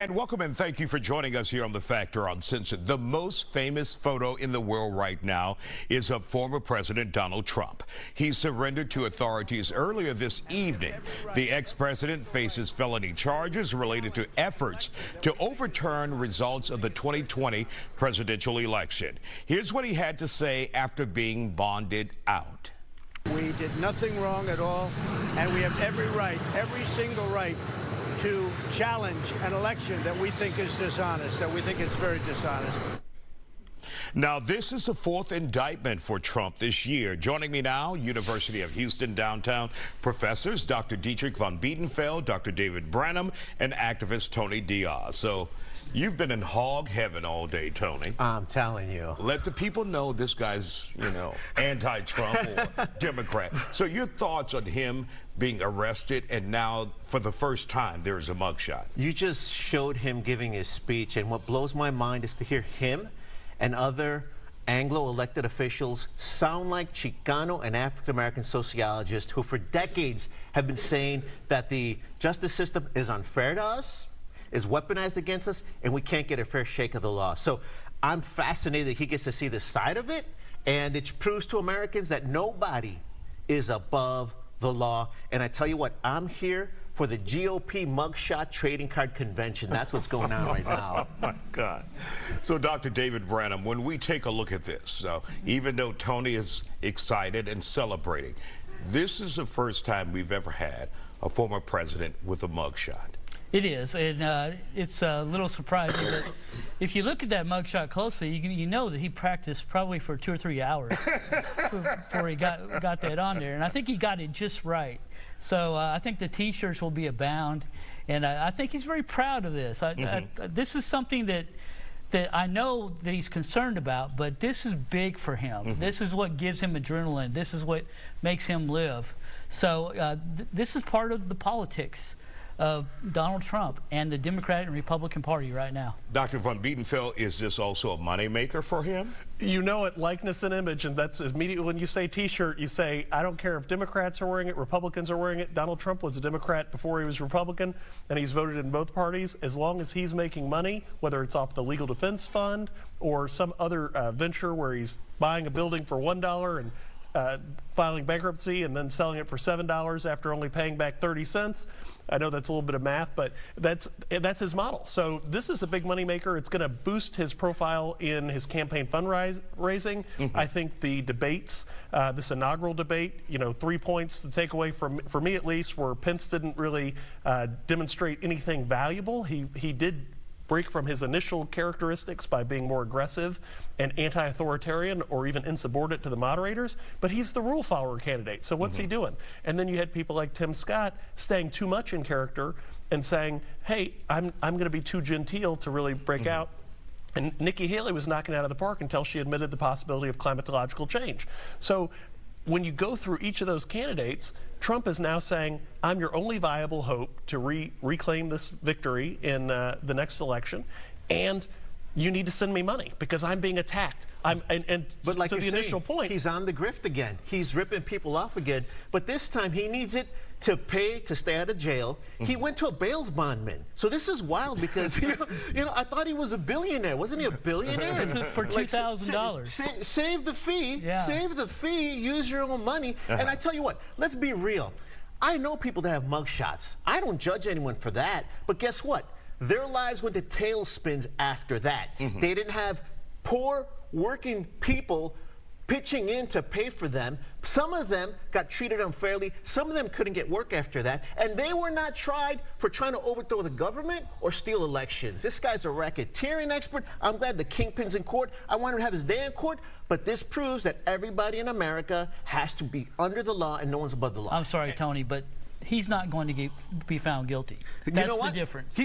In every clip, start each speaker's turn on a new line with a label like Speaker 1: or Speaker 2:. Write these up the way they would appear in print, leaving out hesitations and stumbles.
Speaker 1: And welcome and thank you for joining us here on The Factor Uncensored. The most famous photo in the world right now is of former President Donald Trump. He surrendered to authorities earlier this evening. The ex-president faces felony charges related to efforts to overturn results of the 2020 presidential election. Here's what he had to say after being bonded out.
Speaker 2: We did nothing wrong at all, and we have every right, every single right, to challenge an election that we think is dishonest, that we think is very dishonest.
Speaker 1: Now, this is the fourth indictment for Trump this year. Joining me now, University of Houston downtown professors, Dr. Dietrich von Biedenfeld, Dr. David Branham, and activist Tony Diaz. So you've been in hog heaven all day, Tony.
Speaker 3: I'm telling you.
Speaker 1: Let the people know this guy's, anti-Trump or Democrat. So your thoughts on him being arrested, and now for the first time there's a mugshot.
Speaker 3: You just showed him giving his speech, and what blows my mind is to hear him and other Anglo-elected officials sound like Chicano and African-American sociologists who for decades have been saying that the justice system is unfair to us, is weaponized against us, and we can't get a fair shake of the law. So I'm fascinated that he gets to see this side of it, and it proves to Americans that nobody is above the law. And I tell you what, I'm here for the GOP mugshot trading card convention. That's what's going on right now.
Speaker 1: Oh my God. So Dr. David Branham, when we take a look at this, even though Tony is excited and celebrating, this is the first time we've ever had a former president with a mugshot.
Speaker 4: It is, and it's a little surprising. But if you look at that mugshot closely, you know that he practiced probably for 2 or 3 hours before he got that on there. And I think he got it just right. So I think the T-shirts will be abound, and I think he's very proud of this. This is something that I know that he's concerned about, but this is big for him. This is what gives him adrenaline. This is what makes him live. So this is part of the politics of Donald Trump and the Democratic and Republican Party right now.
Speaker 1: Dr. von Biedenfeld, is this also a moneymaker for him?
Speaker 5: You know it, likeness and image, and that's immediately when you say T-shirt, you say, I don't care if Democrats are wearing it, Republicans are wearing it. Donald Trump was a Democrat before he was Republican, and he's voted in both parties. As long as he's making money, whether it's off the Legal Defense Fund or some other venture where he's buying a building for $1 and filing bankruptcy and then selling it for $7 after only paying back 30 cents. I know that's a little bit of math, but that's his model. So this is a big money maker. It's going to boost his profile in his campaign fundraising. I think the debates, this inaugural debate, 3 points to take away for me at least, where Pence didn't really demonstrate anything valuable. He did break from his initial characteristics by being more aggressive and anti-authoritarian or even insubordinate to the moderators, but he's the rule follower candidate. So what's he doing? And then you had people like Tim Scott staying too much in character and saying, hey, I'm going to be too genteel to really break out. And Nikki Haley was knocking it out of the park until she admitted the possibility of climatological change. So when you go through each of those candidates, Trump is now saying, I'm your only viable hope to reclaim this victory in the next election, and you need to send me money because I'm being attacked.
Speaker 3: But like
Speaker 5: to the initial point,
Speaker 3: he's on the grift again. He's ripping people off again, but this time he needs it to pay to stay out of jail. He went to a bail bondman. So this is wild because I thought he was a billionaire. Wasn't he a billionaire?
Speaker 4: For $2,000.
Speaker 3: Save the fee.
Speaker 4: Yeah.
Speaker 3: Save the fee. Use your own money. And I tell you what, let's be real. I know people that have mugshots. I don't judge anyone for that. But guess what? Their lives went to tailspins after that. They didn't have poor working people pitching in to pay for them. Some of them got treated unfairly. Some of them couldn't get work after that. And they were not tried for trying to overthrow the government or steal elections. This guy's a racketeering expert. I'm glad the kingpin's in court. I want him to have his day in court. But this proves that everybody in America has to be under the law and no one's above the law.
Speaker 4: I'm sorry, Tony, but he's not going to be found guilty. That's the difference.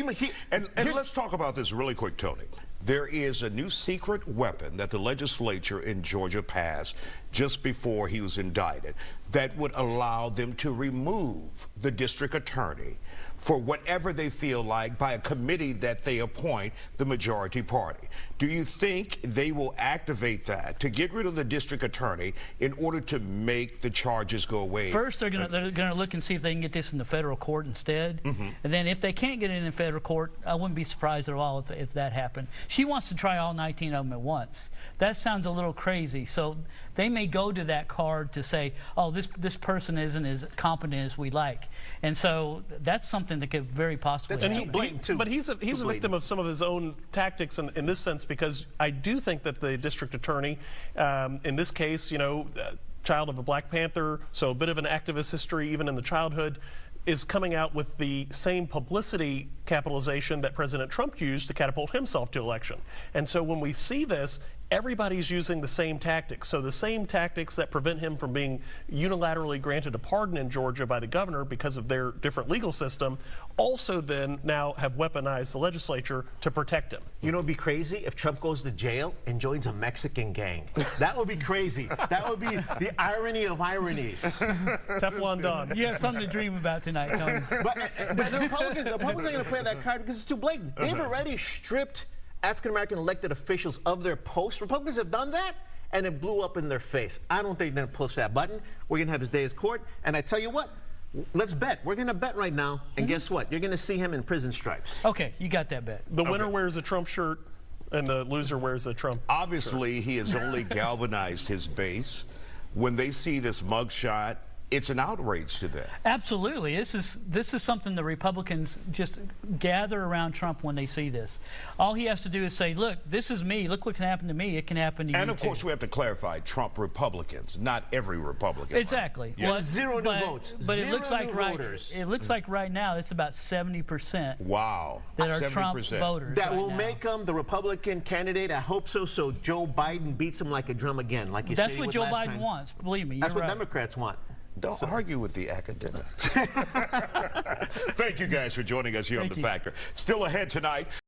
Speaker 1: And let's talk about this really quick, Tony. there is a new secret weapon that the legislature in Georgia passed just before he was indicted that would allow them to remove the district attorney for whatever they feel like by a committee that they appoint the majority party. Do you think they will activate that to get rid of the district attorney in order to make the charges go away?
Speaker 4: First, they're gonna look and see if they can get this in the federal court instead. And then if they can't get it in the federal court, I wouldn't be surprised at all if that happened. She wants to try all 19 of them at once. That sounds a little crazy. So they may go to that card to say, oh, this person isn't as competent as we like. And so that's something that could very possibly happen.
Speaker 5: But he's a victim of some of his own tactics in this sense, because I do think that the district attorney, in this case, you know, child of a Black Panther, so a bit of an activist history even in the childhood, is coming out with the same publicity capitalization that President Trump used to catapult himself to election. And so when we see this, everybody's using the same tactics. So the same tactics that prevent him from being unilaterally granted a pardon in Georgia by the governor because of their different legal system also then now have weaponized the legislature to protect him.
Speaker 3: You know, it'd be crazy if Trump goes to jail and joins a Mexican gang. That would be crazy. That would be the irony of ironies.
Speaker 5: Teflon Don.
Speaker 4: You have something to dream about tonight, Tony.
Speaker 3: But the Republicans are going to play that card because it's too blatant. They've already stripped African-American elected officials of their posts. Republicans have done that, and it blew up in their face. I don't think they're going to push that button. We're going to have his day in court, and I tell you what, let's bet. We're going to bet right now, and guess what? You're going to see him in prison stripes.
Speaker 4: Okay, you got that bet.
Speaker 5: The winner wears a Trump shirt, and the loser wears a Trump
Speaker 1: Obviously, he has only galvanized his base. When they see this mugshot, it's an outrage to them.
Speaker 4: Absolutely. This is something the Republicans just gather around Trump when they see this. All he has to do is say, look, this is me. Look what can happen to me. It can happen to you,
Speaker 1: and of course, we have to clarify, Trump Republicans, not every Republican.
Speaker 4: Exactly.
Speaker 1: Right? Yes.
Speaker 3: Zero new votes.
Speaker 4: But
Speaker 3: Zero
Speaker 4: it looks like
Speaker 3: voters.
Speaker 4: It looks like right now it's about 70%.
Speaker 1: Wow.
Speaker 4: That are
Speaker 1: 70%.
Speaker 4: Trump voters.
Speaker 3: That
Speaker 4: right
Speaker 3: will
Speaker 4: now.
Speaker 3: make him the Republican candidate. I hope so. So Joe Biden beats him like a drum again, like you said.
Speaker 4: That's what Joe Biden wants. Believe me.
Speaker 3: That's
Speaker 4: you're
Speaker 3: what
Speaker 4: right.
Speaker 3: Democrats want.
Speaker 1: Don't argue with the academics. Thank you guys for joining us here on The Factor. Still ahead tonight.